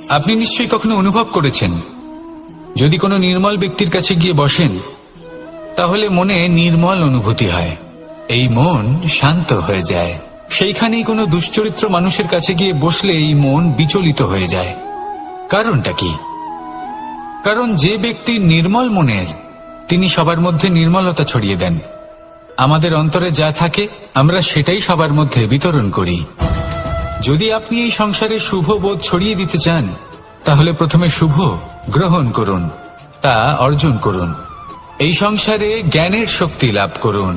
আপনি নিশ্চয়ই কখনো অনুভব করেছেন, যদি কোনো নির্মল ব্যক্তির কাছে গিয়ে বসেন তাহলে মনে নির্মল অনুভূতি হয়, এই মন শান্ত হয়ে যায়। সেইখানেই কোনো দুশ্চরিত্র মানুষের কাছে গিয়ে বসলে এই মন বিচলিত হয়ে যায়। কারণটা কি? কারণ যে ব্যক্তি নির্মল মনের, তিনি সবার মধ্যে নির্মলতা ছড়িয়ে দেন। আমাদের অন্তরে যা থাকে আমরা সেটাই সবার মধ্যে বিতরণ করি। যদি আপনি এই সংসারে শুভ বোধ ছড়িয়ে দিতে চান, তাহলে প্রথমে শুভ গ্রহণ করুন, তা অর্জন করুন। এই সংসারে জ্ঞানের শক্তি লাভ করুন,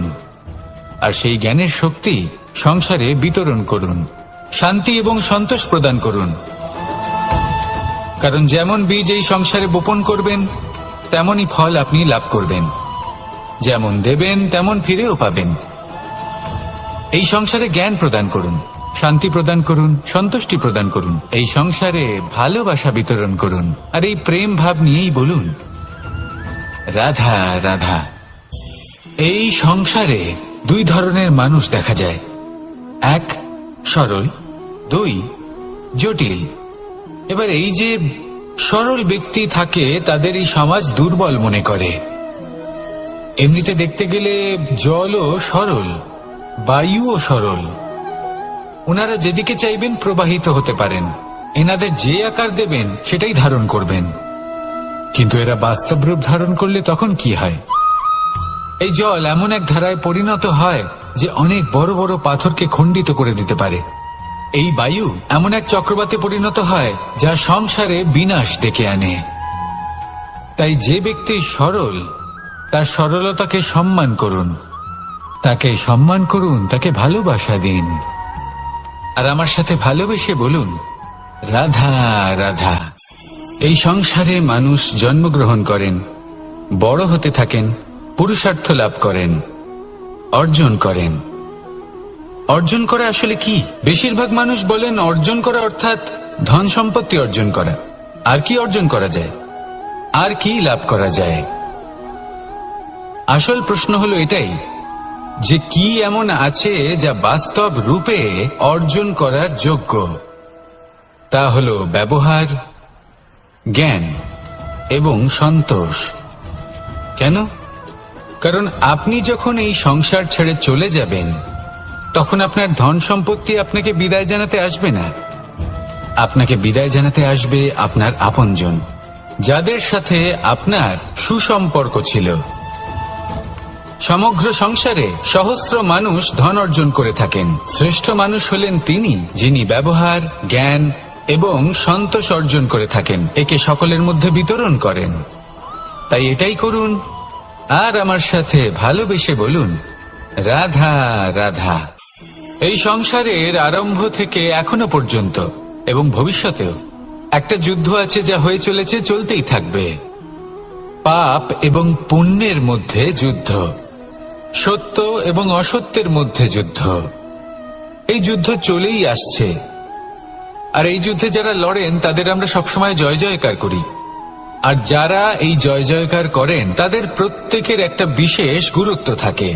আর সেই জ্ঞানের শক্তি সংসারে বিতরণ করুন। শান্তি এবং সন্তোষ প্রদান করুন। কারণ যেমন বীজ এই সংসারে বপন করবেন, তেমনই ফল আপনি লাভ করবেন। যেমন দেবেন তেমন ফিরেও পাবেন। এই সংসারে জ্ঞান প্রদান করুন, শান্তি প্রদান করুন, সন্তুষ্টি প্রদান করুন। এই সংসারে ভালোবাসা বিতরণ করুন, আর এই প্রেম ভাব নিয়েই বলুন রাধা রাধা। এই সংসারে দুই ধরনের মানুষ দেখা যায়, এক সরল, দুই জটিল। এবার এই যে সরল ব্যক্তি থাকে তাদের এই সমাজ দুর্বল মনে করে। এমনিতে দেখতে গেলে জলও সরল, বায়ুও সরল। ওনারা যেদিকে চাইবেন প্রবাহিত হতে পারেন, এনাদের যে আকার দেবেন সেটাই ধারণ করবেন। কিন্তু এরা বাস্তব রূপ ধারণ করলে তখন কি হয়? এই জল এমন এক ধারায় পরিণত হয় যে অনেক বড় বড় পাথরকে খণ্ডিত করে দিতে পারে। এই বায়ু এমন এক চক্রবাতে পরিণত হয় যা সংসারে বিনাশ ডেকে আনে। তাই যে ব্যক্তি সরল, তার সরলতাকে সম্মান করুন, তাকে সম্মান করুন, তাকে ভালোবাসা দিন। আর আমার সাথে ভালোবেসে বলুন রাধা রাধা। এই সংসারে মানুষ জন্মগ্রহণ করেন, বড় হতে থাকেন, পুরুষার্থ লাভ করেন, অর্জন করেন। অর্জন করা আসলে কি? বেশিরভাগ মানুষ বলেন অর্জন করা অর্থাৎ ধন সম্পত্তি অর্জন করা। আর কি অর্জন করা যায়? আর কি লাভ করা যায়? আসল প্রশ্ন হলো এটাই যে কি এমন আছে যা বাস্তব রূপে অর্জন করার যোগ্য। তা হলো ব্যবহার, জ্ঞান এবং সন্তোষ। কেন? কারণ আপনি যখন এই সংসার ছেড়ে চলে যাবেন, তখন আপনার ধন সম্পত্তি আপনাকে বিদায় জানাতে আসবে না। আপনাকে বিদায় জানাতে আসবে আপনার আপনজন, যাদের সাথে আপনার সুসম্পর্ক ছিল। সমগ্র সংসারে সহস্র মানুষ ধন অর্জন করে থাকেন। শ্রেষ্ঠ মানুষ হলেন তিনি যিনি ব্যবহার, জ্ঞান এবং সন্তোষ অর্জন করে থাকেন, একে সকলের মধ্যে বিতরণ করেন। তাই এটাই করুন, আর আমার সাথে ভালোবেসে বলুন রাধা রাধা। এই সংসারের আরম্ভ থেকে এখনো পর্যন্ত এবং ভবিষ্যতেও একটা যুদ্ধ আছে যা হয়ে চলেছে, চলতেই থাকবে। পাপ এবং পুণ্যের মধ্যে যুদ্ধ, সত্য এবং অসত্যের মধ্যে যুদ্ধ। এই যুদ্ধ চলেই আসছে, আর এই যুদ্ধে যারা লড়েন তাদের আমরা সবসময় জয় জয়কার করি। আর যারা এই জয় জয়কার করেন তাদের প্রত্যেকের একটা বিশেষ গুরুত্ব থাকে।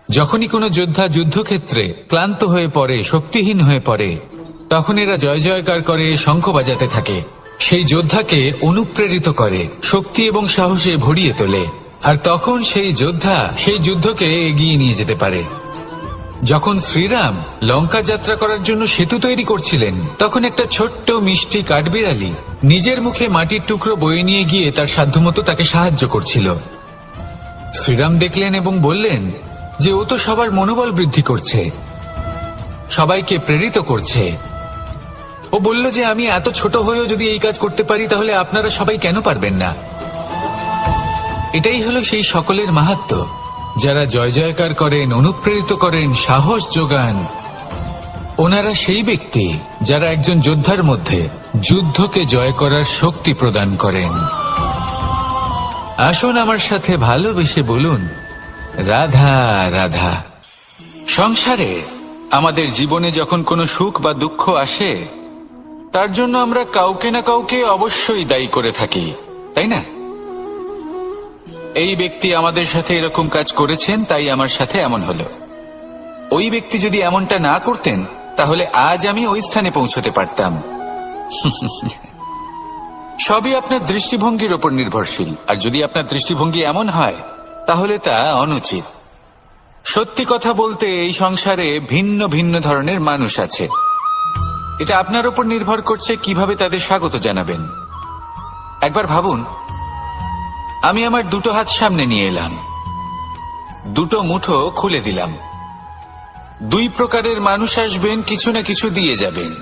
যখনই কোনো যোদ্ধা যুদ্ধক্ষেত্রে ক্লান্ত হয়ে পড়ে, শক্তিহীন হয়ে পড়ে, তখন এরা জয় জয়কার করে, শঙ্খ বাজাতে থাকে। সেই যোদ্ধাকে অনুপ্রেরিত করে, শক্তি এবং সাহসে ভরিয়ে তোলে, আর তখন সেই যোদ্ধা সেই যুদ্ধকে এগিয়ে নিয়ে যেতে পারে। যখন শ্রীরাম লঙ্কা যাত্রা করার জন্য সেতু তৈরি করছিলেন, তখন একটা ছোট্ট মিষ্টি কাঠবিড়ালি নিজের মুখে মাটির টুকরো বয়ে নিয়ে গিয়ে তার সাধ্যমতো তাকে সাহায্য করছিল। শ্রীরাম দেখলেন এবং বললেন যে ও তো সবার মনোবল বৃদ্ধি করছে, সবাইকে প্রেরিত করছে। ও বলল যে আমি এত ছোট হয়েও যদি এই কাজ করতে পারি, তাহলে আপনারা সবাই কেন পারবেন না? এটাই হলো সেই সকলের মাহাত্ম্য, যারা জয় জয়কার করেন, অনুপ্রেরিত করেন, সাহস যোগান। ওনারা সেই ব্যক্তি যারা একজন যোদ্ধার মধ্যে যুদ্ধকে জয় করার শক্তি প্রদান করেন। আসুন আমার সাথে ভালোবেসে বলুন রাধা রাধা। সংসারে আমাদের জীবনে যখন কোনো সুখ বা দুঃখ আসে, তার জন্য আমরা কাউকে না কাউকে অবশ্যই দায়ী করে থাকি, তাই না? এই ব্যক্তি আমাদের সাথে এরকম কাজ করেছেন, তাই আমার সাথে এমন হলো। ওই ব্যক্তি যদি এমনটা না করতেন, তাহলে আজ আমি ওই স্থানে পৌঁছতে পারতাম। সবই আপনার দৃষ্টিভঙ্গির ওপর নির্ভরশীল, আর যদি আপনার দৃষ্টিভঙ্গি এমন হয় তাহলে তা অনুচিত। সত্যি কথা বলতে এই সংসারে ভিন্ন ভিন্ন ধরনের মানুষ আছে। এটা আপনার ওপর নির্ভর করছে কিভাবে তাদের স্বাগত জানাবেন। একবার ভাবুন, আমি আমার দুটো হাত সামনে নিয়ে এলাম, দুটো মুঠো খুলে দিলাম। দুই প্রকারের মানুষ আসবেন, কিছু না কিছু দিয়ে যাবেন।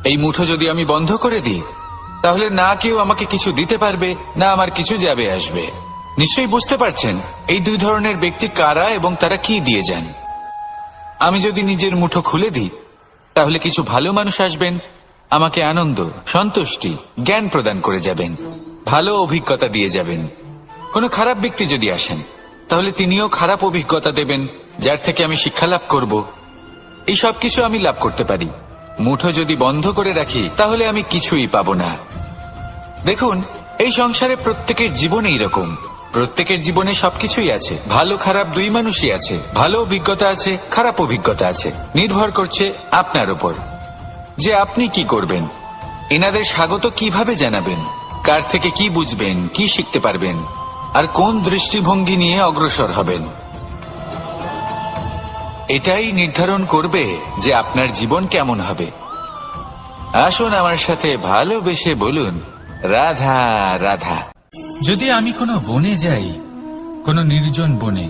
এই মুঠো যদি আমি বন্ধ করে দিই তাহলে না কেউ আমাকে কিছু দিতে পারবে, না আমার কিছু যাবে আসবে। নিশ্চয়ই বুঝতে পারছেন এই দুই ধরনের ব্যক্তি কারা এবং তারা কি দিয়ে যান। আমি যদি নিজের মুঠো খুলে দিই তাহলে কিছু ভালো মানুষ আসবেন, আমাকে আনন্দ, সন্তুষ্টি, জ্ঞান প্রদান করে যাবেন, ভালো অভিজ্ঞতা দিয়ে যাবেন। কোনো খারাপ ব্যক্তি যদি আসেন তাহলে তিনিও খারাপ অভিজ্ঞতা দেবেন, যার থেকে আমি শিক্ষা লাভ করব। এই সব কিছু আমি লাভ করতে পারি। মুঠো যদি বন্ধ করে রাখি তাহলে আমি কিছুই পাবো না। দেখুন, এই সংসারে প্রত্যেকের জীবন এইরকম। প্রত্যেকের জীবনে সবকিছুই আছে, ভালো খারাপ দুই মানুষই আছে, ভালো অভিজ্ঞতা আছে, খারাপ অভিজ্ঞতা আছে। নির্ভর করছে আপনার উপর যে আপনি কি করবেন, এনাদের স্বাগত কিভাবে জানাবেন, কার থেকে কি বুঝবেন, কি শিখতে পারবেন, আর কোন দৃষ্টিভঙ্গি নিয়ে অগ্রসর হবেন। এটাই নির্ধারণ করবে যে আপনার জীবন কেমন হবে। আসুন আমার সাথে ভালোবেসে বলুন, রাধা রাধা। যদি আমি কোনো বনে যাই, কোনো নির্জন বনে,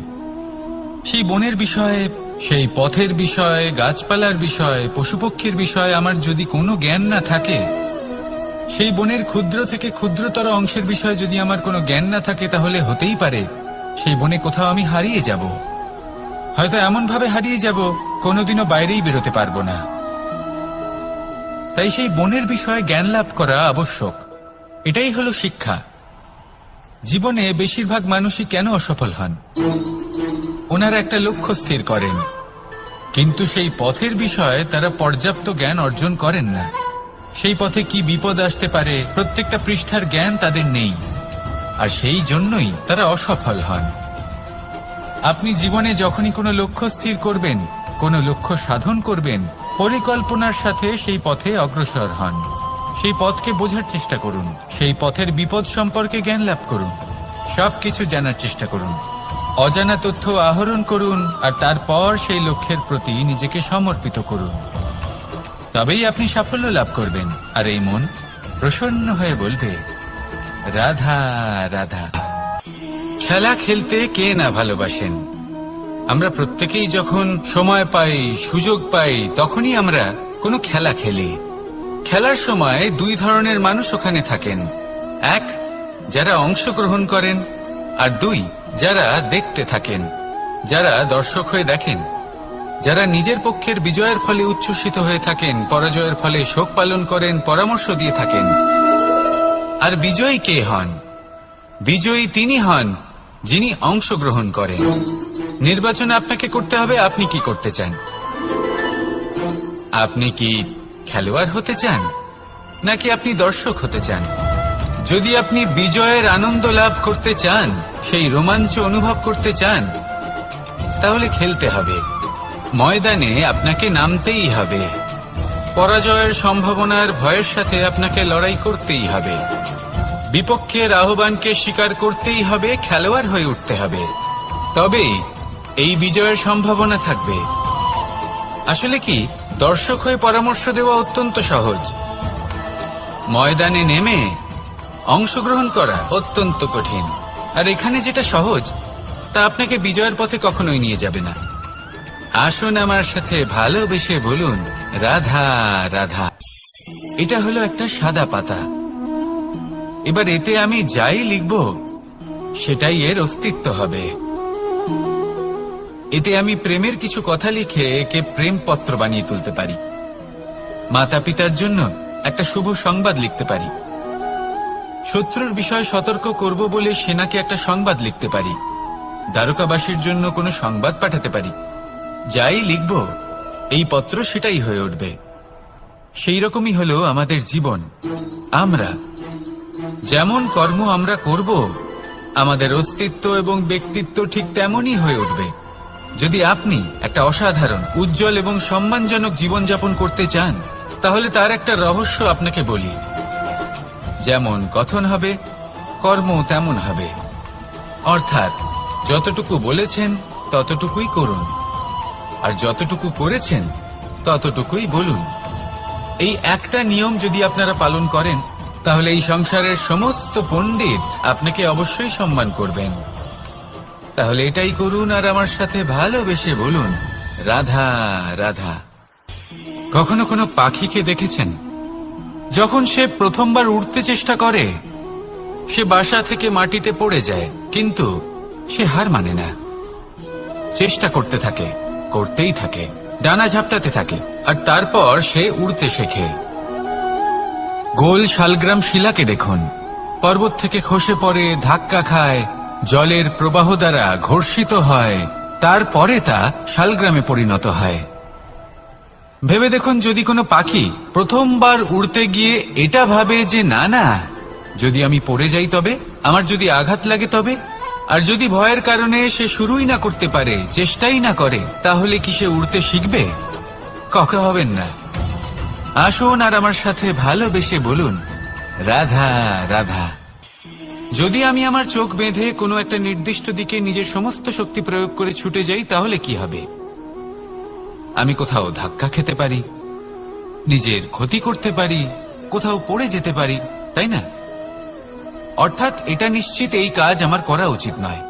সেই বনের বিষয়ে, সেই পথের বিষয়ে, গাছপালার বিষয়ে, পশুপক্ষীর বিষয়ে আমার যদি কোনো জ্ঞান না থাকে, সেই বনের ক্ষুদ্র থেকে ক্ষুদ্রতর অংশের বিষয়ে যদি আমার কোনো জ্ঞান না থাকে, তাহলে হতেই পারে সেই বনে কোথাও আমি হারিয়ে যাব। হয়তো এমন ভাবে হারিয়ে যাব কোনোদিনও বাইরেই বেরোতে পারবো না। তাই সেই বনের বিষয়ে জ্ঞান লাভ করা আবশ্যক। এটাই হলো শিক্ষা। জীবনে বেশিরভাগ মানুষই কেন অসফল হন? ওনারা একটা লক্ষ্য স্থির করেন, কিন্তু সেই পথের বিষয়ে তারা পর্যাপ্ত জ্ঞান অর্জন করেন না। সেই পথে কি বিপদ আসতে পারে প্রত্যেকটা পৃষ্ঠার জ্ঞান তাদের নেই, আর সেই জন্যই তারা অসফল হন। আপনি জীবনে যখনই কোনো লক্ষ্য স্থির করবেন, কোনো লক্ষ্য সাধন করবেন, পরিকল্পনার সাথে সেই পথে অগ্রসর হন। সেই পথকে বোঝার চেষ্টা করুন, সেই পথের বিপদ সম্পর্কে জ্ঞান লাভ করুন, সবকিছু জানার চেষ্টা করুন, অজানা তথ্য আহরণ করুন, আর তারপর সেই লক্ষ্যের প্রতি নিজেকে সমর্পিত করুন। তবেই আপনি সাফল্য লাভ করবেন, আর এই মন প্রসন্ন হয়ে বলবে, রাধা রাধা। খেলা খেলতে কে না ভালোবাসেন? আমরা প্রত্যেকেই যখন সময় পাই, সুযোগ পাই, তখনই আমরা কোনো খেলা খেলি। খেলার সময় দুই ধরনের মানুষ ওখানে থাকেন। এক, যারা অংশগ্রহণ করেন, আর দুই, যারা দেখতে থাকেন, যারা দর্শক হয়ে দেখেন, যারা নিজের পক্ষের বিজয়ের ফলে উচ্ছ্বসিত হয়ে থাকেন, পরাজয়ের ফলে শোক পালন করেন, পরামর্শ দিয়ে থাকেন। আর বিজয়ী কে হন? বিজয়ী তিনি হন যিনি অংশগ্রহণ করেন। নির্বাচন আপনাকে করতে হবে, আপনি কি করতে চান? আপনি কি খেলোয়াড় হতে চান, নাকি আপনি দর্শক হতে চান? যদি আপনি বিজয়ের আনন্দ লাভ করতে চান, সেই রোমাঞ্চ অনুভব করতে চান, তাহলে খেলতে হবে। ময়দানে আপনাকে নামতেই হবে। পরাজয়ের সম্ভাবনার ভয়ের সাথে আপনাকে লড়াই করতেই হবে। বিপক্ষের আহ্বানকে স্বীকার করতেই হবে, খেলোয়াড় হয়ে উঠতে হবে। তবেই এই বিজয়ের সম্ভাবনা থাকবে। আসলে কি, দর্শক হয়ে পরামর্শ দেওয়া অত্যন্ত সহজ। ময়দানে নেমে অংশগ্রহণ করা অত্যন্ত কঠিন। আর এখানে যেটা সহজ, তা আপনাকে বিজয়ের পথে কখনোই নিয়ে যাবে না। আসুন আমার সাথে ভালোবেসে বলুন, রাধা রাধা। এটা হলো একটা সাদা পাতা। এবার এতে আমি যাই লিখব, সেটাই এর অস্তিত্ব হবে। এতে আমি প্রেমের কিছু কথা লিখে একে প্রেম পত্র বানিয়ে তুলতে পারি। মাতা পিতার জন্য একটা শুভ সংবাদ লিখতে পারি। শত্রুর বিষয়ে সতর্ক করব বলে সেনাকে একটা সংবাদ লিখতে পারি। দ্বারকাবাসীর জন্য কোনো সংবাদ পাঠাতে পারি। যাই লিখব, এই পত্র সেটাই হয়ে উঠবে। সেই রকমই হলো আমাদের জীবন। আমরা যেমন কর্ম আমরা করব, আমাদের অস্তিত্ব এবং ব্যক্তিত্ব ঠিক তেমনই হয়ে উঠবে। যদি আপনি একটা অসাধারণ, উজ্জ্বল এবং সম্মানজনক জীবনযাপন করতে চান, তাহলে তার একটা রহস্য আপনাকে বলি। যেমন কথন হবে, কর্ম তেমন হবে। অর্থাৎ যতটুকু বলেছেন ততটুকুই করুন, আর যতটুকু করেছেন ততটুকুই বলুন। এই একটা নিয়ম যদি আপনারা পালন করেন, তাহলে এই সংসারের সমস্ত পণ্ডিত আপনাকে অবশ্যই সম্মান করবেন। তাহলে এটাই করুন আর আমার সাথে ভালোবেসে বলুন, রাধা রাধা। কখনো কোনো পাখিকে দেখেছেন? যখন সে প্রথমবার উড়তে চেষ্টা করে, সে বাসা থেকে মাটিতে পড়ে যায়, কিন্তু সে হার মানে না, চেষ্টা করতে থাকে, করতেই থাকে, ডানা ঝাপটাতে থাকে, আর তারপর সে উড়তে শেখে। গোল শালগ্রাম শিলাকে দেখুন, পর্বত থেকে খসে পড়ে, ধাক্কা খায়, জলের প্রবাহ দ্বারা ঘর্ষিত হয়, তারপরে তা শালগ্রামে পরিণত হয়। ভেবে দেখুন, যদি কোনো পাখি প্রথমবার উড়তে গিয়ে এটা ভাবে যে না না, যদি আমি পড়ে যাই তবে, আমার যদি আঘাত লাগে তবে, আর যদি ভয়ের কারণে সে শুরুই না করতে পারে, চেষ্টাই না করে, তাহলে কি সে উড়তে শিখবে? কখনো হবেন না। আসুন আর আমার সাথে ভালোবেসে বলুন, রাধা রাধা। যদি আমি আমার চোখ বেঁধে কোনো একটা নির্দিষ্ট দিকে নিজের সমস্ত শক্তি প্রয়োগ করে ছুটে যাই, তাহলে কি হবে? আমি কোথাও ধাক্কা খেতে পারি, নিজের ক্ষতি করতে পারি, কোথাও পড়ে যেতে পারি, তাই না? অর্থাৎ এটা নিশ্চিত এই কাজ আমার করা উচিত নয়।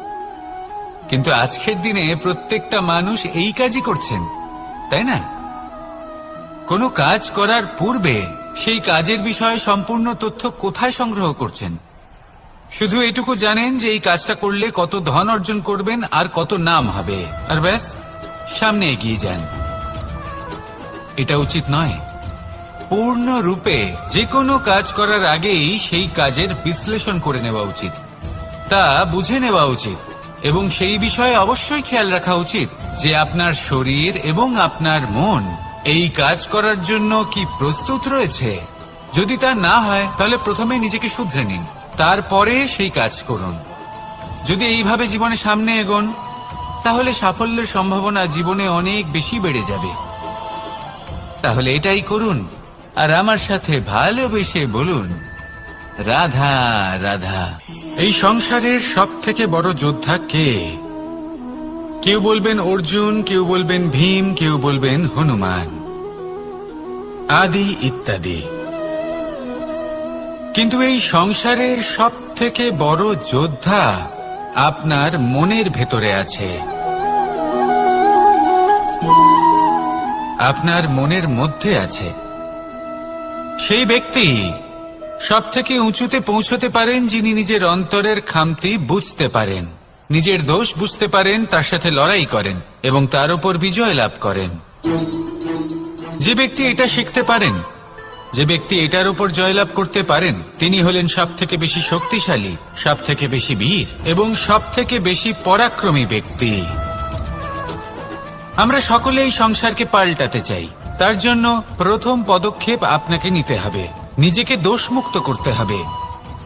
কিন্তু আজকের দিনে প্রত্যেকটা মানুষ এই কাজই করছেন, তাই না? কোনো কাজ করার পূর্বে সেই কাজের বিষয়ে সম্পূর্ণ তথ্য কোথায় সংগ্রহ করছেন? শুধু এটুকু জানেন যে এই কাজটা করলে কত ধন অর্জন করবেন আর কত নাম হবে, আর ব্যাস সামনে এগিয়ে যান। এটা উচিত নয়। পূর্ণরূপে যে কোনো কাজ করার আগেই সেই কাজের বিশ্লেষণ করে নেওয়া উচিত, তা বুঝে নেওয়া উচিত, এবং সেই বিষয়ে অবশ্যই খেয়াল রাখা উচিত যে আপনার শরীর এবং আপনার মন এই কাজ করার জন্য কি প্রস্তুত রয়েছে। যদি তা না হয়, তাহলে প্রথমে নিজেকে শুধরে নিন, তারপরে সেই কাজ করুন। যদি এইভাবে জীবনে সামনে এগোন, তাহলে সাফল্যের সম্ভাবনা জীবনে অনেক বেশি বেড়ে যাবে। তাহলে এটাই করুন আর আমার সাথে ভালোবেসে বলুন, রাধা রাধা। এই সংসারের সব থেকে বড় যোদ্ধা কে? কেউ বলবেন অর্জুন, কেউ বলবেন ভীম, কেউ বলবেন হনুমান, আদি ইত্যাদি। কিন্তু এই সংসারের সব থেকে বড় যোদ্ধা আপনার মনের ভেতরে আছে, আপনার মনের মধ্যে আছে। সেই ব্যক্তি সব থেকে উঁচুতে পৌঁছতে পারেন যিনি নিজের অন্তরের খামতি বুঝতে পারেন, নিজের দোষ বুঝতে পারেন, তার সাথে লড়াই করেন এবং তার উপর বিজয় লাভ করেন। যে ব্যক্তি এটা শিখতে পারেন, যে ব্যক্তি এটার উপর জয়লাভ করতে পারেন, তিনি হলেন সব থেকে বেশি শক্তিশালী, সব থেকে বেশি বীর এবং সব থেকে বেশি পরাক্রমী ব্যক্তি। আমরা সকলে এই সংসারকে পাল্টাতে চাই। তার জন্য প্রথম পদক্ষেপ আপনাকে নিতে হবে, নিজেকে দোষমুক্ত করতে হবে।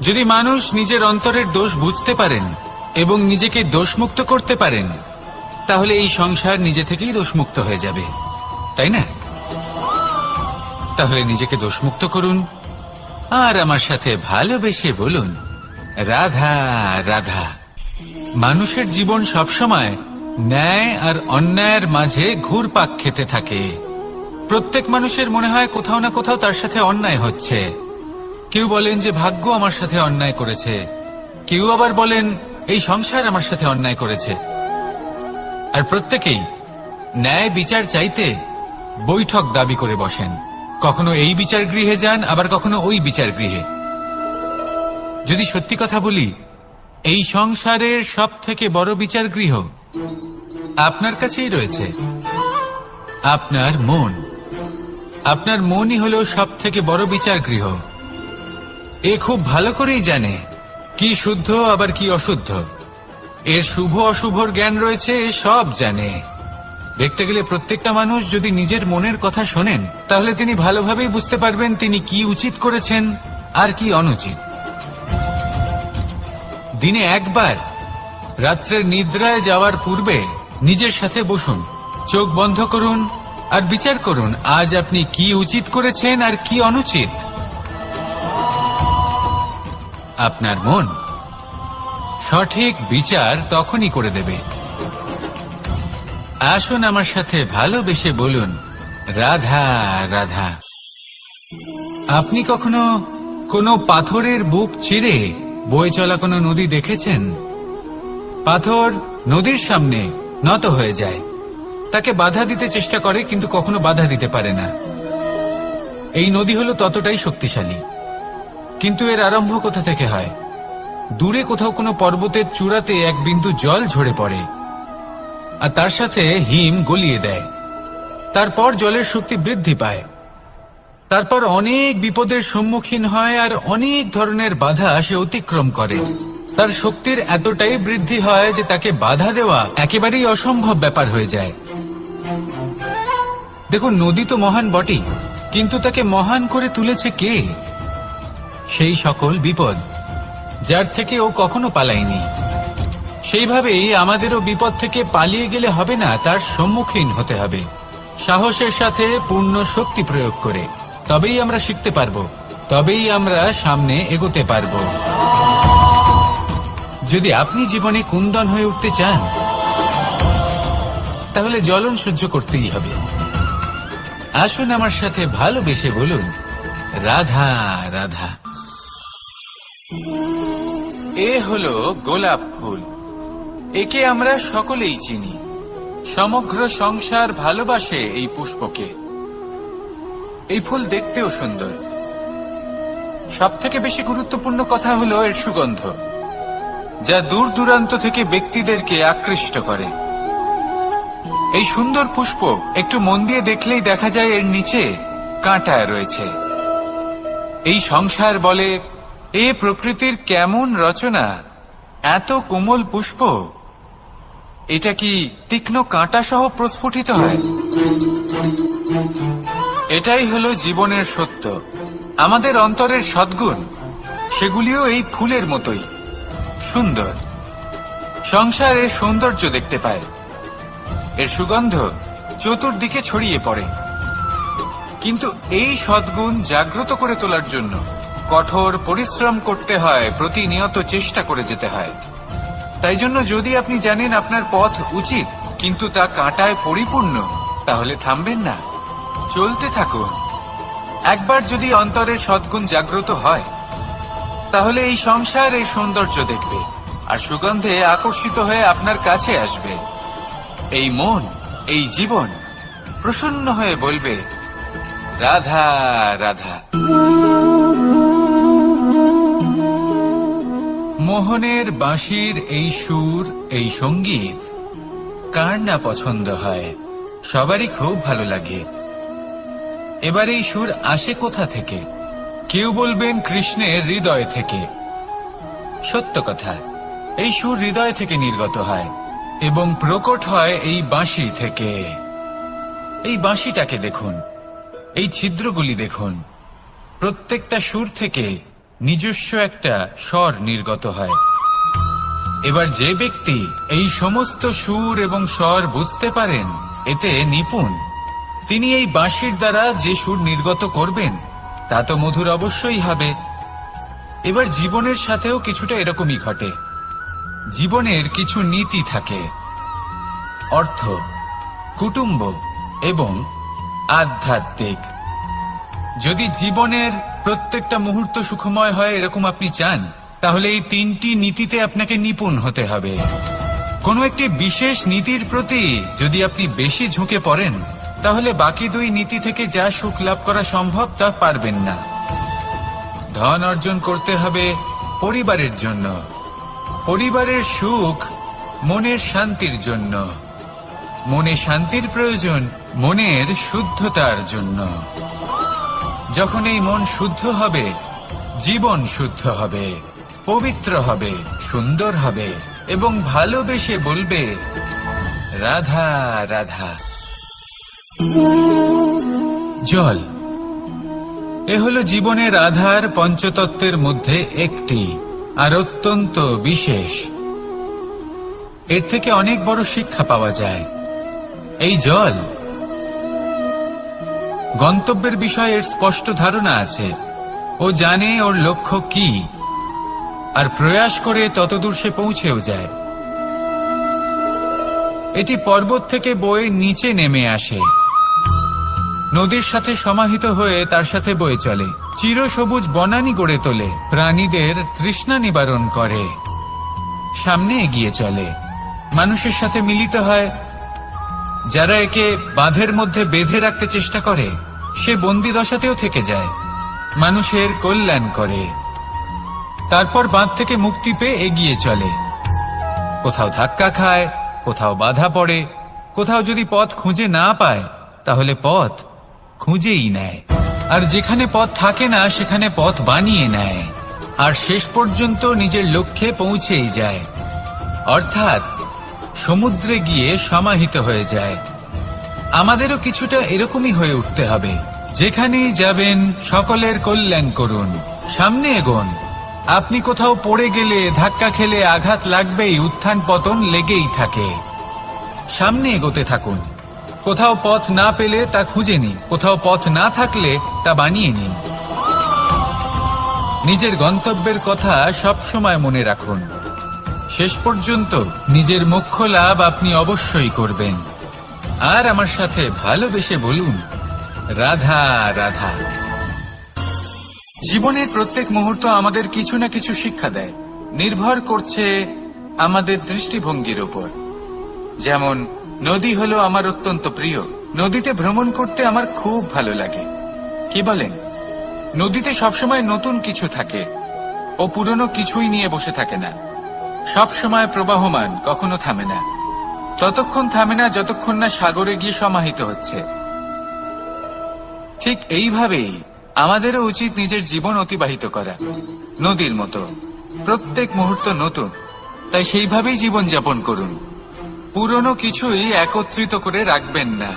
যদি মানুষ নিজের অন্তরের দোষ বুঝতে পারেন এবং নিজেকে দোষমুক্ত করতে পারেন, তাহলে এই সংসার নিজে থেকেই দোষমুক্ত হয়ে যাবে, তাই না? তাহলে নিজেকে দোষমুক্ত করুন আর আমার সাথে ভালোবেসে বলুন, রাধা রাধা। মানুষের জীবন সবসময় ন্যায় আর অন্যায়ের মাঝে ঘুরপাক খেতে থাকে। প্রত্যেক মানুষের মনে হয় কোথাও না কোথাও তার সাথে অন্যায় হচ্ছে। কেউ বলেন যে ভাগ্য আমার সাথে অন্যায় করেছে, কেউ আবার বলেন এই সংসার আমার সাথে অন্যায় করেছে। আর প্রত্যেকেই ন্যায় বিচার চাইতে বৈঠক দাবি করে বসেন। কখনো এই বিচার গৃহে যান, আবার কখনো ওই বিচার গৃহে। যদি সত্যি কথা বলি, এই সংসারের সব থেকে বড় বিচার গৃহ আপনার কাছেই রয়েছে, আপনার মন। আপনার মনই হলো সব থেকে বড় বিচার গৃহ। এ খুব ভালো করেই জানে কি শুদ্ধ আবার কি অশুদ্ধ, এর শুভ অশুভর জ্ঞান রয়েছে, এ সব জানে। দেখতে গেলে প্রত্যেকটা মানুষ যদি নিজের মনের কথা শোনেন, তাহলে তিনি ভালোভাবেই বুঝতে পারবেন তিনি কি উচিত করেছেন আর কি অনুচিত। দিনে একবার রাত্রের নিদ্রায় যাওয়ার পূর্বে নিজের সাথে বসুন, চোখ বন্ধ করুন আর বিচার করুন আজ আপনি কি উচিত করেছেন আর কি অনুচিত। আপনার মন সঠিক বিচার তখনই করে দেবে। আসুন আমার সাথে ভালোবেসে বলুন, রাধা রাধা। আপনি কখনো কোনো পাথরের বুক চিরে বয়ে চলা কোনো নদী দেখেছেন? পাথর নদীর সামনে নত হয়ে যায়, তাকে বাধা দিতে চেষ্টা করে কিন্তু কখনো বাধা দিতে পারে না। এই নদী হলো ততটাই শক্তিশালী, কিন্তু এর আরম্ভ কোথা থেকে হয়? দূরে কোথাও কোনো পর্বতের চূড়াতে এক বিন্দু জল ঝরে পড়ে আর তার সাথে হিম গলিয়ে দেয়। তারপর জলের শক্তি বৃদ্ধি পায়, তারপর অনেক বিপদের সম্মুখীন হয় আর অনেক ধরনের বাধা সে অতিক্রম করে। তার শক্তির এতটাই বৃদ্ধি হয় যে তাকে বাধা দেওয়া একেবারেই অসম্ভব ব্যাপার হয়ে যায়। দেখুন, নদী তো মহান বটেই, কিন্তু তাকে মহান করে তুলেছে কে? সেই সকল বিপদ যার থেকে ও কখনো পালায়নি। সেইভাবেই আমাদেরও বিপদ থেকে পালিয়ে গেলে হবে না, তার সম্মুখীন হতে হবে সাহসের সাথে, পূর্ণ শক্তি প্রয়োগ করে। তবেই আমরা শিখতে পারবো, তবেই আমরা সামনে এগোতে পারবো। যদি আপনি জীবনে কুন্দন হয়ে উঠতে চান, তাহলে জ্বলন সহ্য করতেই হবে। আসুন আমার সাথে ভালোবেসে বলুন, রাধা রাধা। এ হলো গোলাপ ফুল। একে আমরা সকলেই চিনি। সমগ্র সংসার ভালোবাসে এই পুষ্পকে। এই ফুল দেখতেও সুন্দর। সবথেকে বেশি গুরুত্বপূর্ণ কথা হলো এর সুগন্ধ, যা দূর দূরান্ত থেকে ব্যক্তিদেরকে আকৃষ্ট করে। এই সুন্দর পুষ্প একটু মন দিয়ে দেখলেই দেখা যায় এর নিচে কাঁটা রয়েছে। এই সংসার বলে, এ প্রকৃতির কেমন রচনা, এত কোমল পুষ্প, এটা কি তীক্ষ্ণ কাঁটা সহ প্রস্ফুটিত হয়? এটাই হলো জীবনের সত্য। আমাদের অন্তরের সদ্গুণ, সেগুলিও এই ফুলের মতোই সুন্দর। সংসার এর সৌন্দর্য দেখতে পায়, এর সুগন্ধ চতুর্দিকে ছড়িয়ে পড়ে। কিন্তু এই সদ্গুণ জাগ্রত করে তোলার জন্য কঠোর পরিশ্রম করতে হয়, প্রতিনিয়ত চেষ্টা করে যেতে হয়। তাই জন্য যদি আপনি জানেন আপনার পথ উচিত কিন্তু তা কাঁটায় পরিপূর্ণ, তাহলে থামবেন না, চলতে থাকুন। একবার যদি অন্তরের সদ্গুণ জাগ্রত হয়, তাহলে এই সংসার এই সৌন্দর্য দেখবে আর সুগন্ধে আকর্ষিত হয়ে আপনার কাছে আসবে। এই মন, এই জীবন প্রসন্ন হয়ে বলবে, রাধা রাধা। মোহনের বাঁশির এই সুর, এই সঙ্গীত কার না পছন্দ হয়? সবারই খুব ভালো লাগে। এবার এই সুর আসে কোথা থেকে? কেউ বলবেন কৃষ্ণের হৃদয় থেকে। সত্য কথা, এই সুর হৃদয় থেকে নির্গত হয় এবং প্রকট হয় এই বাঁশি থেকে। এই বাঁশিটাকে দেখুন, এই ছিদ্রগুলি দেখুন, প্রত্যেকটা সুর থেকে নিজস্ব একটা স্বর নির্গত হয়। এবার যে ব্যক্তি এই সমস্ত সুর এবং স্বর বুঝতে পারেন, এতে নিপুণ, তিনি এই বাঁশির দ্বারা যে সুর নির্গত করবেন তা তো মধুর অবশ্যই হবে। এবার জীবনের সাথেও কিছুটা এরকমই ঘটে। জীবনের কিছু নীতি থাকে, অর্থ, কুটুম্ব এবং আধ্যাত্মিক। যদি জীবনের প্রত্যেকটা মুহূর্ত সুখময় হয় এরকম আপনি চান, তাহলে এই তিনটি নীতিতে আপনাকে নিপুণ হতে হবে। কোনো একটি বিশেষ নীতির প্রতি যদি আপনি বেশি ঝুঁকে পড়েন, তাহলে বাকি দুই নীতি থেকে যা সুখ লাভ করা সম্ভব তা পারবেন না। ধন অর্জন করতে হবে পরিবারের জন্য, পরিবারের সুখ মনের শান্তির জন্য, মনে শান্তির প্রয়োজন মনের শুদ্ধতার জন্য। যখন এই মন শুদ্ধ হবে, জীবন শুদ্ধ হবে, পবিত্র হবে, সুন্দর হবে এবং ভালোবেসে বলবে, রাধা রাধা। জল, এ হলো জীবনের আধার, পঞ্চতত্ত্বের মধ্যে একটি, আর অত্যন্ত বিশেষ। এর থেকে অনেক বড় শিক্ষা পাওয়া যায়। এই জল গন্তব্যের বিষয়ে এর স্পষ্ট ধারণা আছে। ও জানে ওর লক্ষ্য কি, আর প্রয়াস করে ততদূর সে পৌঁছেও যায়। এটি পর্বত থেকে বয়ে নিচে নেমে আসে, নদীর সাথে সমাহিত হয়ে তার সাথে বয়ে চলে, চিরসবুজ বনানী গড়ে তোলে, প্রাণীদের তৃষ্ণা নিবারণ করে, সামনে এগিয়ে চলে, মানুষের সাথে মিলিত হয়। যারা একে বাঁধের মধ্যে বেঁধে রাখতে চেষ্টা করে সে বন্দি দশাতেও থেকে যায়, মানুষের কল্যাণ করে। তারপর বাঁধ থেকে মুক্তি পেয়ে এগিয়ে চলে, কোথাও ধাক্কা খায়, কোথাও বাধা পড়ে, কোথাও যদি পথ খুঁজে না পায় তাহলে পথ খুঁজেই নেয়, আর যেখানে পথ থাকে না সেখানে পথ বানিয়ে নেয়, আর শেষ পর্যন্ত নিজের লক্ষ্যে পৌঁছেই যায়, অর্থাৎ সমুদ্রে গিয়ে সমাহিত হয়ে যায়। আমাদেরও কিছুটা এরকমই হয়ে উঠতে হবে। যেখানেই যাবেন সকলের কল্যাণ করুন, সামনে এগোন। আপনি কোথাও পড়ে গেলে, ধাক্কা খেলে আঘাত লাগবেই, উত্থান পতন লেগেই থাকে। সামনে এগোতে থাকুন। কোথাও পথ না পেলে তা খুঁজে নিন, কোথাও পথ না থাকলে তা বানিয়ে নিন। নিজের গন্তব্যের কথা সব সময় মনে রাখুন। শেষ পর্যন্ত নিজের মোক্ষ লাভ আপনি অবশ্যই করবেন। আর আমার সাথে ভালোবেসে বলুন, রাধা রাধা। জীবনের প্রত্যেক মুহূর্ত আমাদের কিছু না কিছু শিক্ষা দেয়, নির্ভর করছে আমাদের দৃষ্টিভঙ্গির উপর। যেমন নদী হলো আমার অত্যন্ত প্রিয়, নদীতে ভ্রমণ করতে আমার খুব ভালো লাগে। কি বলেন? নদীতে সবসময় নতুন কিছু থাকে, ও পুরনো কিছুই নিয়ে বসে থাকে না, সব সময় প্রবাহমান, কখনো থামে না। ততক্ষণ থামে না যতক্ষণ না সাগরে গিয়ে সমাহিত হচ্ছে। ঠিক এইভাবেই আমাদেরও উচিত নিজের জীবন অতিবাহিত করা, নদীর মতো। প্রত্যেক মুহূর্ত নতুন, তাই সেইভাবেই জীবন যাপন করুন। পুরনো কিছুই একত্রিত করে রাখবেন না,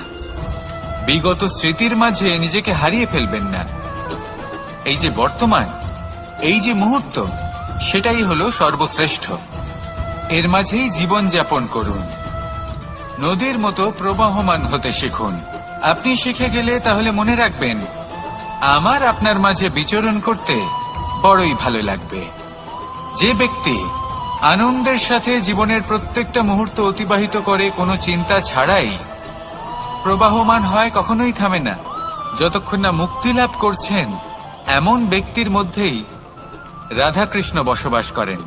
বিগত স্মৃতির মাঝে নিজেকে হারিয়ে ফেলবেন না। এই যে বর্তমান, এই যে মুহূর্ত, সেটাই হলো সর্বশ্রেষ্ঠ। এর মাঝেই জীবন যাপন করুন, নদীর মতো প্রবাহমান হতে শিখুন। আপনি শিখে গেলে তাহলে মনে রাখবেন, আমার আপনার মাঝে বিচরণ করতে বড়ই ভালো লাগবে। যে ব্যক্তি আনন্দের সাথে জীবনের প্রত্যেকটা মুহূর্ত অতিবাহিত করে কোনো চিন্তা ছাড়াই, প্রবাহমান হয়, কখনোই থামে না, যতক্ষণ না মুক্তি লাভ করছেন, এমন ব্যক্তির মধ্যেই রাধাকৃষ্ণ বসবাস করেন।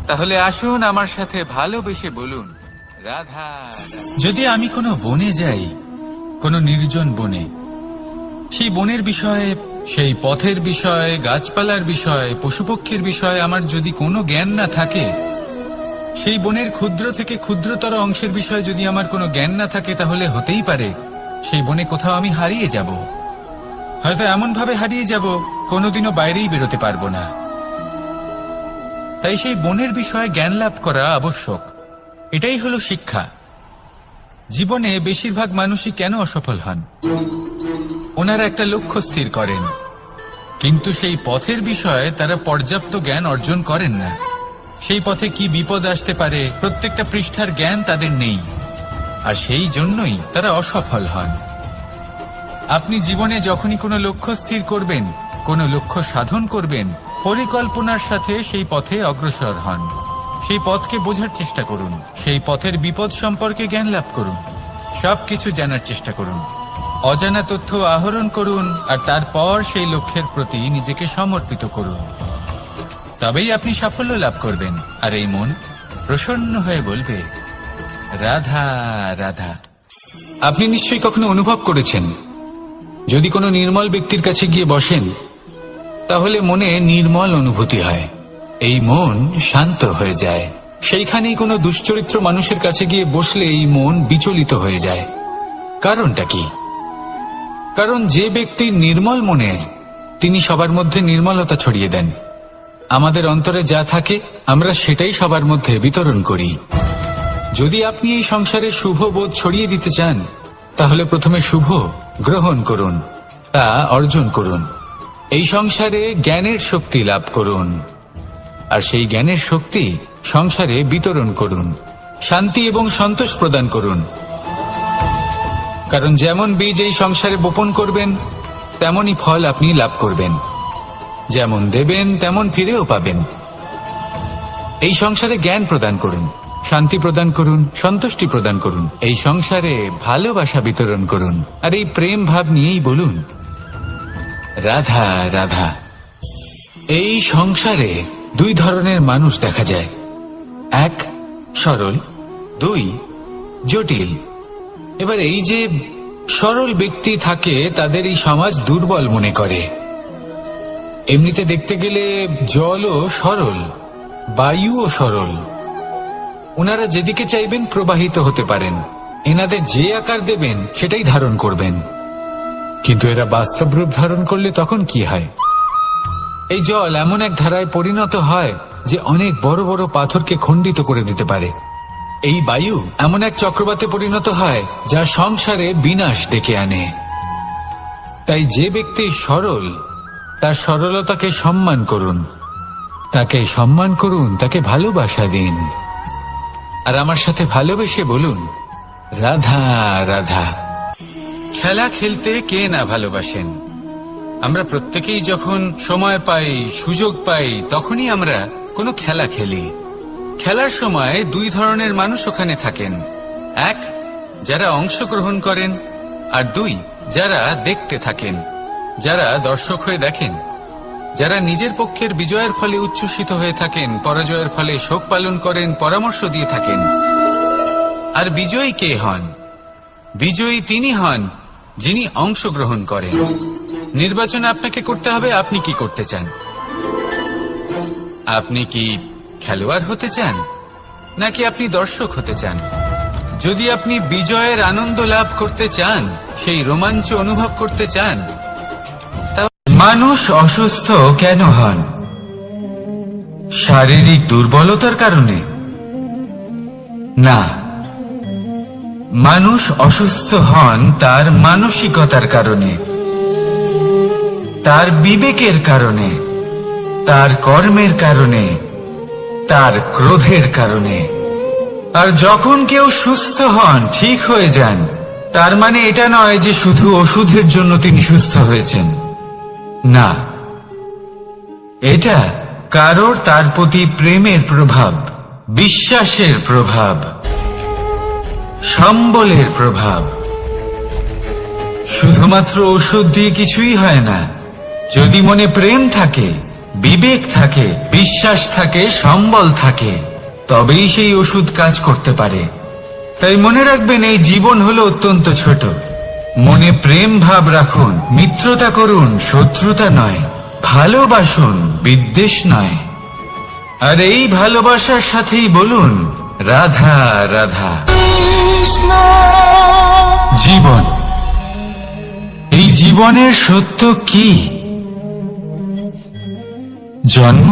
তাহলে আসুন আমার সাথে ভালোবেসে বলুন, রাধা। যদি আমি কোনো বনে যাই, কোনো নির্জন বনে, সেই বনের বিষয়ে, সেই পথের বিষয়ে, গাছপালার বিষয়ে, পশুপক্ষীর বিষয়ে আমার যদি কোনো জ্ঞান না থাকে, সেই বনের ক্ষুদ্র থেকে ক্ষুদ্রতর অংশের বিষয়ে যদি আমার কোনো জ্ঞান না থাকে, তাহলে হতেই পারে সেই বনে কোথাও আমি হারিয়ে যাব। হয়তো এমন ভাবে হারিয়ে যাব, কোনোদিনও বাইরেই বেরোতে পারবো না। তাই সেই বনের বিষয়ে জ্ঞান লাভ করা আবশ্যক। এটাই হলো শিক্ষা। জীবনে বেশিরভাগ মানুষই কেন অসফল হন? ওনারা একটা লক্ষ্য স্থির করেন, কিন্তু সেই পথের বিষয়ে তারা পর্যাপ্ত জ্ঞান অর্জন করেন না। সেই পথে কি বিপদ আসতে পারে প্রত্যেকটা পৃষ্ঠার জ্ঞান তাদের নেই, আর সেই জন্যই তারা অসফল হন। আপনি জীবনে যখনই কোনো লক্ষ্য স্থির করবেন, কোনো লক্ষ্য সাধন করবেন, পরিকল্পনার সাথে সেই পথে অগ্রসর হন। সেই পথকে বোঝার চেষ্টা করুন, সেই পথের বিপদ সম্পর্কে জ্ঞান লাভ করুন, সবকিছু জানার চেষ্টা করুন, অজানা তথ্য আহরণ করুন, আর তারপর সেই লক্ষ্যের প্রতি নিজেকে সমর্পিত করুন। তবেই আপনি সাফল্য লাভ করবেন, আর এই মন প্রসন্ন হয়ে বলবে, রাধা রাধা। আপনি নিশ্চয়ই কখনো অনুভব করেছেন, যদি কোনো নির্মল ব্যক্তির কাছে গিয়ে বসেন, তাহলে মনে নির্মল অনুভূতি হয়, এই মন শান্ত হয়ে যায়। সেইখানেই কোনো দুশ্চরিত্র মানুষের কাছে গিয়ে বসলে এই মন বিচলিত হয়ে যায়। কারণটা কি? কারণ যে ব্যক্তি নির্মল মনের, তিনি সবার মধ্যে নির্মলতা ছড়িয়ে দেন। আমাদের অন্তরে যা থাকে আমরা সেটাই সবার মধ্যে বিতরণ করি। যদি আপনি এই সংসারে শুভ বোধ ছড়িয়ে দিতে চান, তাহলে প্রথমে শুভ গ্রহণ করুন, তা অর্জন করুন। এই সংসারে জ্ঞানের শক্তি লাভ করুন, আর সেই জ্ঞানের শক্তি সংসারে বিতরণ করুন। শান্তি এবং সন্তোষ প্রদান করুন। কারণ যেমন বীজ এই সংসারে বপন করবেন তেমনই ফল আপনি লাভ করবেন। যেমন দেবেন তেমন ফিরেও পাবেন। এই সংসারে জ্ঞান প্রদান করুন, শান্তি প্রদান করুন, সন্তুষ্টি প্রদান করুন। এই সংসারে ভালোবাসা বিতরণ করুন, আর এই প্রেম ভাব নিয়েই বলুন রাধা রাধা। এই সংসারে দুই ধরনের মানুষ দেখা যায়, এক সরল, দুই জটিল। এবার এই যে সরল ব্যক্তি থাকে তাদের এই সমাজ দুর্বল মনে করে। এমনিতে দেখতে গেলে জলও সরল, বায়ুও সরল। ওনারা যেদিকে চাইবেন প্রবাহিত হতে পারেন, এনাদের যে আকার দেবেন সেটাই ধারণ করবেন। কিন্তু এরা বাস্তব রূপ ধারণ করলে তখন কি হয়? এই জল এমন এক ধারায় পরিণত হয় যে অনেক বড় বড় পাথরকে খণ্ডিত করে দিতে পারে। এই বায়ু এমন এক চক্রবাতে পরিণত হয় যা সংসারে বিনাশ ডেকে আনে। তাই যে ব্যক্তি সরল তার সরলতাকে সম্মান করুন, তাকে সম্মান করুন, তাকে ভালোবাসা দিন। আর আমার সাথে ভালোবেসে বলুন রাধা রাধা। খেলা খেলতে কে না ভালোবাসেন? আমরা প্রত্যেকেই যখন সময় পাই, সুযোগ পাই, তখনই আমরা কোনো খেলা খেলি। খেলার সময় দুই ধরনের মানুষ ওখানে থাকেন, এক যারা অংশগ্রহণ করেন, আর দুই যারা দেখতে থাকেন, যারা দর্শক হয়ে দেখেন, যারা নিজের পক্ষের বিজয়ের ফলে উচ্ছ্বসিত হয়ে থাকেন, পরাজয়ের ফলে শোক পালন করেন, পরামর্শ দিয়ে থাকেন। আর বিজয়ী কে হন? বিজয়ী তিনি হন যিনি অংশগ্রহণ করেন। নির্বাচন আপনাকে করতে হবে, আপনি কি করতে চান? আপনি কি খেলোয়াড় হতে চান, নাকি আপনি দর্শক হতে চান? যদি আপনি বিজয়ের আনন্দ লাভ করতে চান, সেই রোমাঞ্চ অনুভব করতে চান, মানুষ অসুস্থ কেন হন? শারীরিক দুর্বলতার কারণে? না, মানুষ অসুস্থ হন তার মানসিকতার কারণে, তার বিবেকের কারণে, তার কর্মের কারণে, তার ক্রোধের কারণে। আর যখন কেউ সুস্থ হন, ঠিক হয়ে যান, তার মানে এটা নয় যে শুধু ওষুধের জন্য তিনি সুস্থ হয়েছেন। না, এটা কারোর তার প্রতি প্রেমের প্রভাব, বিশ্বাসের প্রভাব, সম্বলের প্রভাব। শুধুমাত্র ওষুধ দিয়ে কিছুই হয় না। যদি মনে প্রেম থাকে, বিবেক থাকে, বিশ্বাস থাকে, সম্বল থাকে, তবেই সেই ওষুধ কাজ করতে পারে। তাই মনে রাখবেন, এই জীবন হলো অত্যন্ত ছোট। মনে প্রেম ভাব রাখুন, মিত্রতা করুন, শত্রুতা নয়। ভালোবাসুন, বিদ্বেষ নয়। আর এই ভালোবাসার সাথেই বলুন রাধা রাধা। জীবন, এই জীবনের সত্য কি? জন্ম,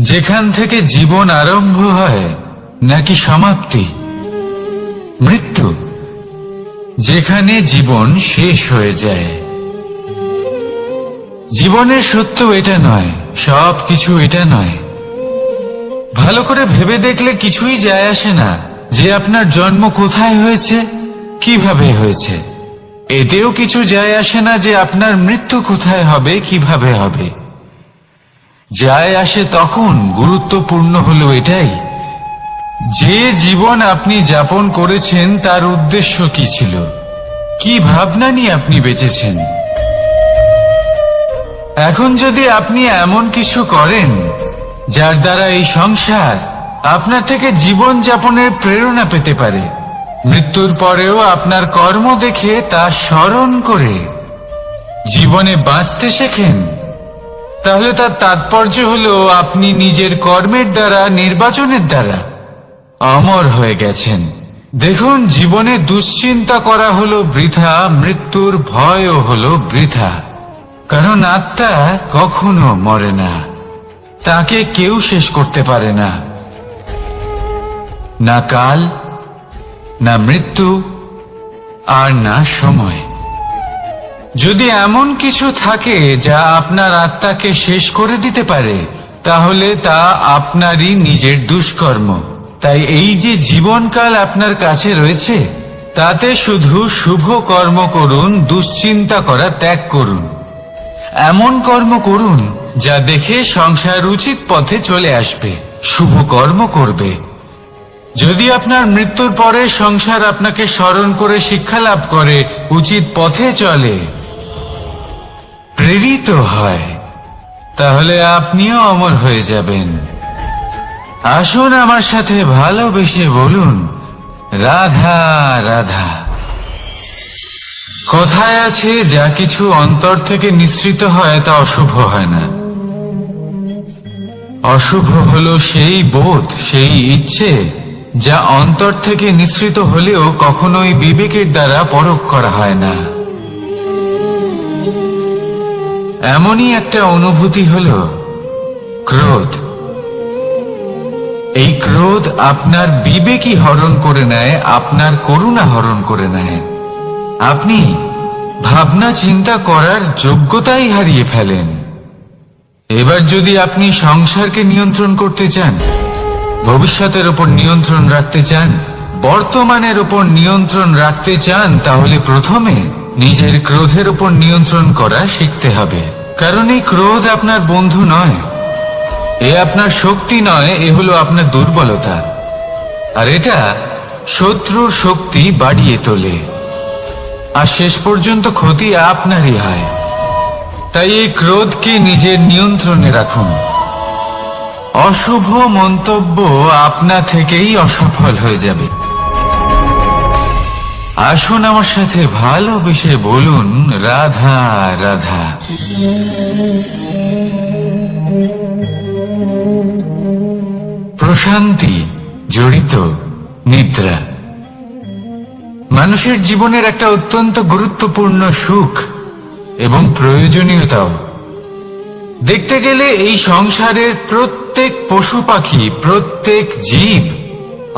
যেখান থেকে জীবন আরম্ভ হয়, নাকি সমাপ্তি? মৃত্যু, যেখানে জীবন শেষ হয়ে যায়। জীবনের সত্য এটা নয়, সবকিছু এটা নয়। ভালো করে ভেবে দেখলে কিছুই যায় আসে না যে আপনার জন্ম কোথায় হয়েছে, কিভাবে হয়েছে। এতেও কিছু যায় আসে না যে আপনার মৃত্যু কোথায় হবে, কিভাবে হবে। যায় আসে তখন, গুরুত্বপূর্ণ হলো এটাই যে জীবন আপনি যাপন করেছেন তার উদ্দেশ্য কি ছিল, কি ভাবনা নিয়ে আপনি বেঁচেছেন। এখন যদি আপনি এমন কিছু করেন যার দ্বারা এই সংসার আপনার থেকে জীবন যাপনের প্রেরণা পেতে পারে, মৃত্যুর পরেও আপনার কর্ম দেখে তা স্মরণ করে জীবনে বাঁচতে শেখেন, তাহলে তার তাৎপর্য হলো আপনি নিজের কর্মের দ্বারা, নির্বাচনের দ্বারা অমর হয়ে গেছেন। দেখুন, জীবনে দুশ্চিন্তা করা হলো বৃথা, মৃত্যুর ভয়ও হলো বৃথা। কারণ আত্মা কখনো মরে না, তাকে কেউ শেষ করতে পারে না। না কাল, না মৃত্যু, আর না সময়। যদি এমন কিছু থাকে যা আপনার আত্মাকে শেষ করে দিতে পারে, তাহলে তা আপনারই নিজের দুষ্কর্ম। তাই এই যে জীবনকাল আপনার কাছে রয়েছে, তাতে শুধু শুভ কর্ম করুন, দুশ্চিন্তা করা ত্যাগ করুন। এমন কর্ম করুন যা দেখে সংসার উচিত পথে চলে আসবে, শুভ কর্ম করবে। যদি আপনার মৃত্যুর পরে সংসার আপনাকে স্মরণ করে শিক্ষা লাভ করে, উচিত পথে চলে, প্রেরিত হয়, তাহলে আপনিও অমর হয়ে যাবেন। আসুন আমার সাথে ভালোবেসে বলুন, রাধা রাধা। কথায় আছে, যা কিছু অন্তর থেকে নিঃসৃত হয় তা অশুভ হয় না। অশুভ হলো সেই বোধ, সেই ইচ্ছে যা অন্তর থেকে নিঃসৃত হলেও কখনোই বিবেকের দ্বারা পরখ করা হয় না। এমনই একটা অনুভূতি হলো ক্রোধ। এই ক্রোধ আপনার বিবেকই হরণ করে নেয়, আপনার করুণা হরণ করে নেয়। আপনি ভাবনা চিন্তা করার যোগ্যতাই হারিয়ে ফেলেন। এবার যদি আপনি সংসারকে নিয়ন্ত্রণ করতে চান, ভবিষ্যতের উপর নিয়ন্ত্রণ রাখতে চান, বর্তমানের উপর নিয়ন্ত্রণ রাখতে চান, তাহলে প্রথমে নিজের ক্রোধের উপর নিয়ন্ত্রণ করা শিখতে হবে। কারণ এই ক্রোধ আপনার বন্ধু নয়, এ আপনার শক্তি নয়, এ হলো আপনার দুর্বলতা। আর এটা শত্রুর শক্তি বাড়িয়ে তোলে, আর শেষ পর্যন্ত ক্ষতি আপনারই হয়। তাই এই ক্রোধকে নিজের নিয়ন্ত্রণে রাখুন। অশুভ মন্তব্য আপনা থেকেই অসফল হয়ে যাবে। আসুন আমার সাথে ভালোবেসে বলুন, রাধা রাধা। প্রশান্তি জড়িত নিদ্রা মানুষের জীবনের একটা অত্যন্ত গুরুত্বপূর্ণ সুখ এবং প্রয়োজনীয়তাও। দেখতে গেলে এই সংসারের প্রত্যেক পশু পাখি, প্রত্যেক জীব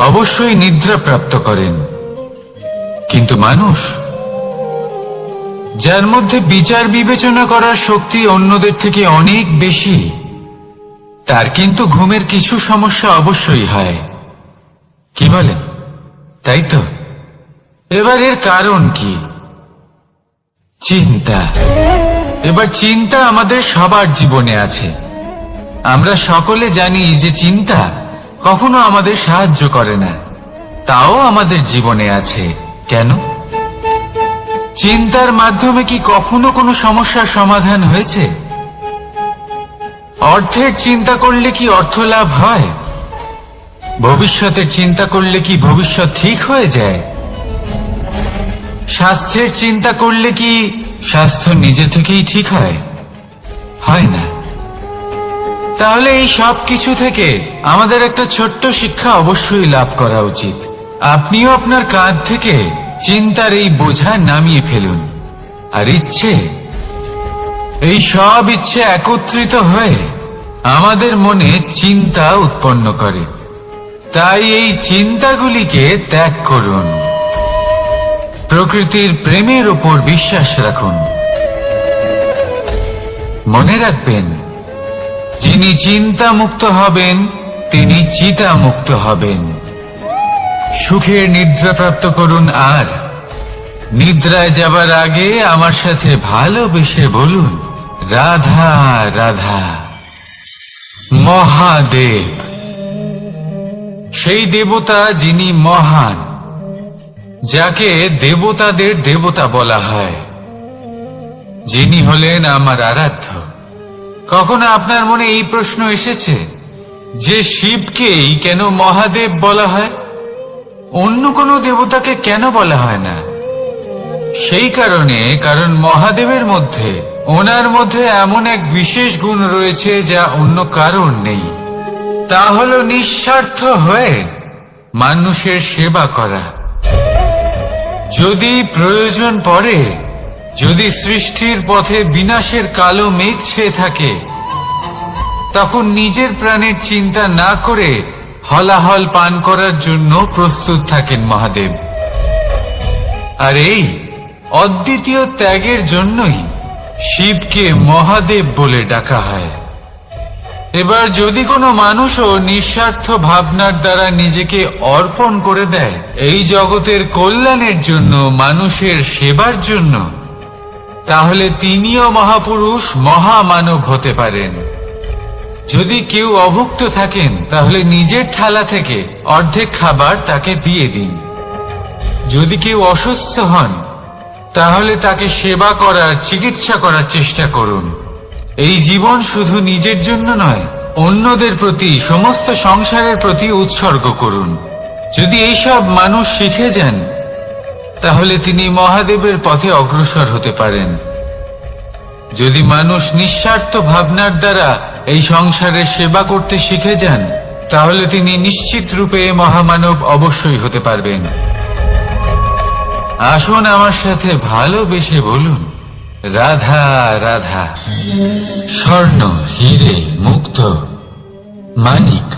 অবশ্যই নিদ্রা প্রাপ্ত করেন, কিন্তু মানুষ, যার মধ্যে বিচার বিবেচনা করার শক্তি অন্যদের থেকে অনেক বেশি, তার কিন্তু ঘুমের কিছু সমস্যা অবশ্যই হয়। কি বলেন? তাই তো। এবার এর কারণ কি? চিন্তা। এবার চিন্তা আমাদের সবার জীবনে আছে। আমরা সকলে জানি যে চিন্তা কখনো আমাদের সাহায্য করে না, তাও আমাদের জীবনে আছে। কেন? চিন্তার মাধ্যমে কি কখনো কোনো সমস্যার সমাধান হয়েছে? অর্থের চিন্তা করলে কি অর্থ লাভ হয়? ভবিষ্যতের চিন্তা করলে কি ভবিষ্যৎ ঠিক হয়ে যায়? স্বাস্থ্যের চিন্তা করলে কি স্বাস্থ্য নিজে থেকেই ঠিক হয়? হয় না। তাহলে এই সব কিছু থেকে আমাদের একটা ছোট্ট শিক্ষা অবশ্যই লাভ করা উচিত। আপনিও আপনার কাঁধ থেকে চিন্তার এই বোঝা নামিয়ে ফেলুন। আর ইচ্ছে, এই সব ইচ্ছে একত্রিত হয়ে আমাদের মনে চিন্তা উৎপন্ন করে। তাই এই চিন্তাগুলিকে ত্যাগ করুন। প্রকৃতির প্রেমের উপর বিশ্বাস রাখুন। মনে রাখবেন, যিনি চিন্তা মুক্ত হবেন তিনি চিতা মুক্ত হবেন। সুখের নিদ্রা প্রাপ্ত করুন, আর নিদ্রায় যাবার আগে আমার সাথে ভালোবেসে বলুন, রাধা রাধা। মহাদেব, সেই দেবতা যিনি মহান, যাকে দেবতাদের দেবতা বলা হয়, যিনি হলেন আমার আরাধ্য। কখনো আপনার মনে এই প্রশ্ন এসেছে যে শিবকেই কেন মহাদেব বলা হয়, অন্য কোনো দেবতাকে কেন বলা হয় না? সেই কারণ মহাদেবের মধ্যে, ওনার মধ্যে এমন এক বিশেষ গুণ রয়েছে যা অন্য কারোর নেই। তা হলো নিঃস্বার্থ হয়ে মানুষের সেবা করা। যদি প্রয়োজন পড়ে, যদি সৃষ্টির পথে বিনাশের কালো মেঘ ছেয়ে থাকে, তখন নিজের প্রাণের চিন্তা না করে হলাহল পান করার জন্য প্রস্তুত থাকেন মহাদেব। আর এই অদ্বিতীয় ত্যাগের জন্যই শিবকে মহাদেব বলে ডাকা হয়। এবার যদি কোনো মানুষও নিঃস্বার্থ ভাবনার দ্বারা নিজেকে অর্পণ করে দেয় এই জগতের কল্যাণের জন্য, মানুষের সেবার জন্য, তাহলে তিনিও মহাপুরুষ, মহামানব হতে পারেন। যদি কেউ অভুক্ত থাকেন তাহলে নিজের থালা থেকে অর্ধেক খাবার তাকে দিয়ে দিন। যদি কেউ অসুস্থ হন তাহলে তাকে সেবা করার, চিকিৎসা করার চেষ্টা করুন। এই জীবন শুধু নিজের জন্য নয়, অন্যদের প্রতি, সমস্ত সংসারের প্রতি উৎসর্গ করুন। যদি এইসব মানুষ শিখে যান তাহলে তিনি মহাদেবের পথে অগ্রসর হতে পারেন। যদি মানুষ নিঃস্বার্থ ভাবনার দ্বারা এই সংসারের সেবা করতে শিখে যান তাহলে তিনি নিশ্চিত রূপে মহামানব অবশ্যই হতে পারবেন। আসুন আমার সাথে ভালোবেসে বলুন, রাধা রাধা। স্বর্ণ, হীরে, মুক্ত, মানিক,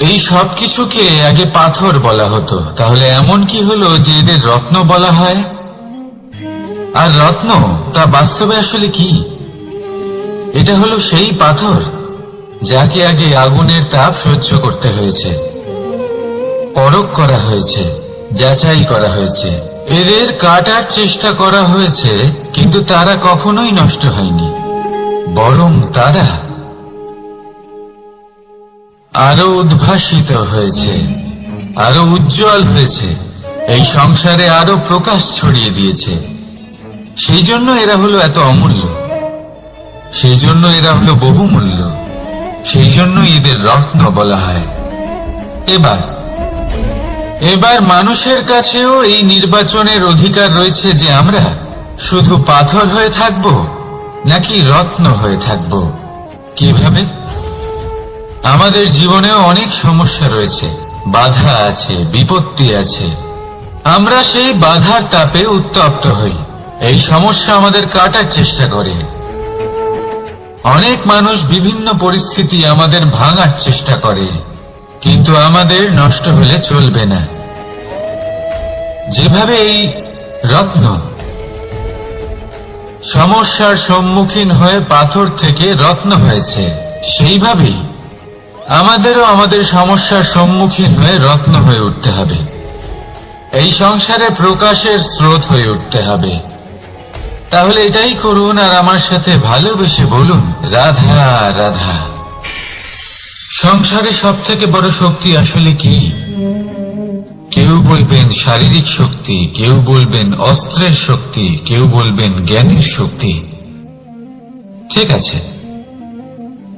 এই সব কিছুকে আগে পাথর বলা হতো। তাহলে এমন কি হলো যে এদের রত্ন বলা হয়? আর রত্ন তা বাস্তবে আসলে কি? এটা হলো সেই পাথর যাকে আগে আগুনের তাপ সহ্য করতে হয়েছে, পরখ করা হয়েছে, যাচাই করা হয়েছে, এদের কাটার চেষ্টা করা হয়েছে, কিন্তু তারা কখনোই নষ্ট হয়নি, বরং তারা আরো উদ্ভাসিত হয়েছে, আরো উজ্জ্বল হয়েছে, এই সংসারে আরো প্রকাশ ছড়িয়ে দিয়েছে। সেই জন্য এরা হলো এত অমূল্য, সেই জন্য এরা হলো বহুমূল্য, সেই জন্য এদের রত্ন বলা হয়। এবার মানুষের কাছেও এই নির্বাচনের অধিকার রয়েছে যে আমরা শুধু পাথর হয়ে থাকব নাকি রত্ন হয়ে থাকব। কিভাবে? আমাদের জীবনেও অনেক সমস্যা রয়েছে, বাধা আছে, বিপত্তি আছে। আমরা সেই বাধার তাপে উত্তপ্ত হই, এই সমস্যা আমাদের কাটার চেষ্টা করে। অনেক মানুষ বিভিন্ন পরিস্থিতি আমাদের ভাঙার চেষ্টা করে, কিন্তু আমাদের নষ্ট হলে চলবে না। যেভাবে এই রত্ন সমস্যার সম্মুখীন হয়ে পাথর থেকে রত্ন হয়েছে, সেইভাবেই আমাদেরও আমাদের সমস্যার সম্মুখীন হয়ে রত্ন হয়ে উঠতে হবে। এই সংসারে প্রকাশের স্রোত হয়ে উঠতে হবে। তাহলে এটাই করুন আর আমার সাথে ভালোবেসে বলুন, রাধা রাধা। সংসারে সব থেকে বড় শক্তি আসলে কি? কেউ বলবেন শারীরিক শক্তি, কেউ বলবেন অস্ত্রের শক্তি, কেউ বলবেন জ্ঞানের শক্তি। ঠিক আছে,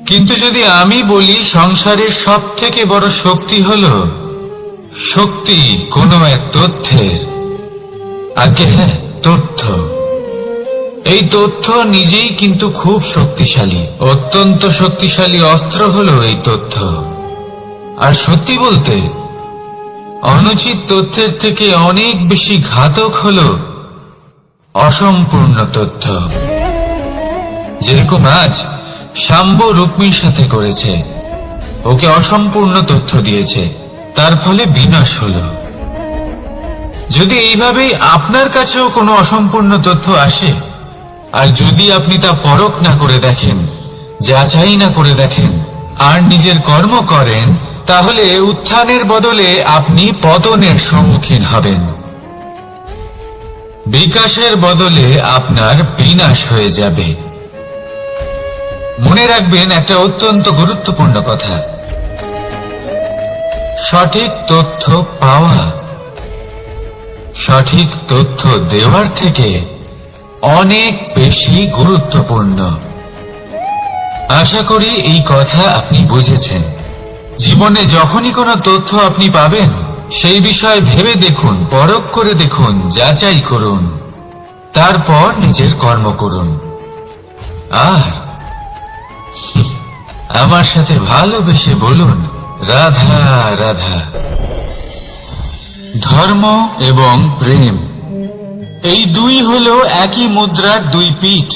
কিন্তু যদি আমি বলি সংসারের সব থেকে বড় শক্তি হলো শক্তি কোনো এক তথ্যের, আগে হ্যাঁ, তথ্য। এই তথ্য নিজেই কিন্তু খুব শক্তিশালী, অত্যন্ত শক্তিশালী অস্ত্র হলো এই তথ্য। আর সত্যি বলতে অনুচিত তথ্যের থেকে অনেক বেশি ঘাতক হলো অসম্পূর্ণ তথ্য। যেরকম আজ শাম্ব রুক্মির সাথে করেছে, ওকে অসম্পূর্ণ তথ্য দিয়েছে, তার ফলে বিনাশ হলো। যদি এইভাবেই আপনার কাছেও কোনো অসম্পূর্ণ তথ্য আসে, আর যদি আপনি তা পরখ না করে দেখেন, যাচাই না করে দেখেন, আর নিজের কর্ম করেন, তাহলে উত্থানের বদলে আপনি পতনের সম্মুখীন হবেন। বিকাশের বদলে আপনার বিনাশ হয়ে যাবে। মনে রাখবেন একটা অত্যন্ত গুরুত্বপূর্ণ কথা, সঠিক তথ্য পাওয়া সঠিক তথ্য দেওয়ার থেকে অনেক বেশি গুরুত্বপূর্ণ। আশা করি এই কথা আপনি বুঝেছেন। জীবনে যখনই কোনো তথ্য আপনি পাবেন, সেই বিষয়ে ভেবে দেখুন, পরখ করে দেখুন, যাচাই করুন, তারপর নিজের কর্ম করুন। আর আমার সাথে ভালোবেসে বলুন, রাধা রাধা। ধর্ম এবং প্রেম, এই দুই হলো একই মুদ্রার দুই পিঠ।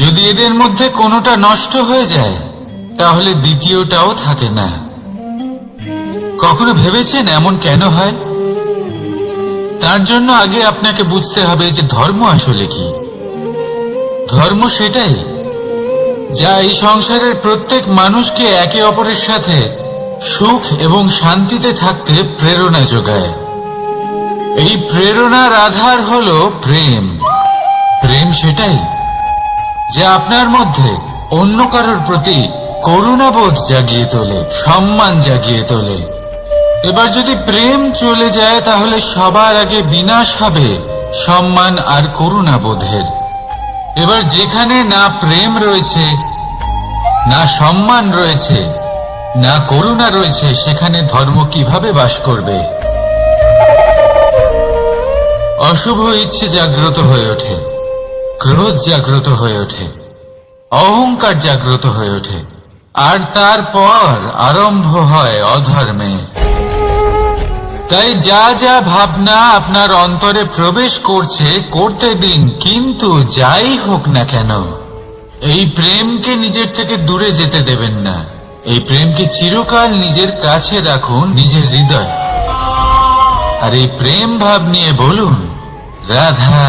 যদি এদের মধ্যে কোনোটা নষ্ট হয়ে যায় তাহলে দ্বিতীয়টাও থাকে না। কখনো ভেবেছেন এমন কেন হয়? তার জন্য আগে আপনাকে বুঝতে হবে যে ধর্ম আসলে কি। ধর্ম সেটাই যা এই সংসারের প্রত্যেক মানুষকে একে অপরের সাথে সুখ এবং শান্তিতে থাকতে প্রেরণা যোগায়। এই প্রেরণার আধার হলো প্রেম। প্রেম সেটাই যে আপনার মধ্যে অন্য কারোর প্রতি করুণাবোধ জাগিয়ে তোলে, সম্মান জাগিয়ে তোলে। এবার যদি প্রেম চলে যায় তাহলে সবার আগে বিনাশ হবে সম্মান আর করুণাবোধের। এবার যেখানে না প্রেম রয়েছে, না সম্মান রয়েছে, না করুণা রয়েছে, সেখানে ধর্ম কিভাবে বাস করবে? অশুভ ইচ্ছে জাগ্রত হয়ে ওঠে, ক্রোধ জাগ্রত হয়ে ওঠে, অহংকার জাগ্রত হয়ে ওঠে, আর তারপর আরম্ভ হয় অধর্মের। তাই যা যা ভাবনা আপনার অন্তরে প্রবেশ করছে করতে দিন, কিন্তু যাই হোক না কেন এই প্রেমকে নিজের থেকে দূরে যেতে দেবেন না। এই প্রেমকে চিরকাল নিজের কাছে রাখুন, নিজের হৃদয়। আর এই প্রেম ভাব নিয়ে বলুন, রাধা।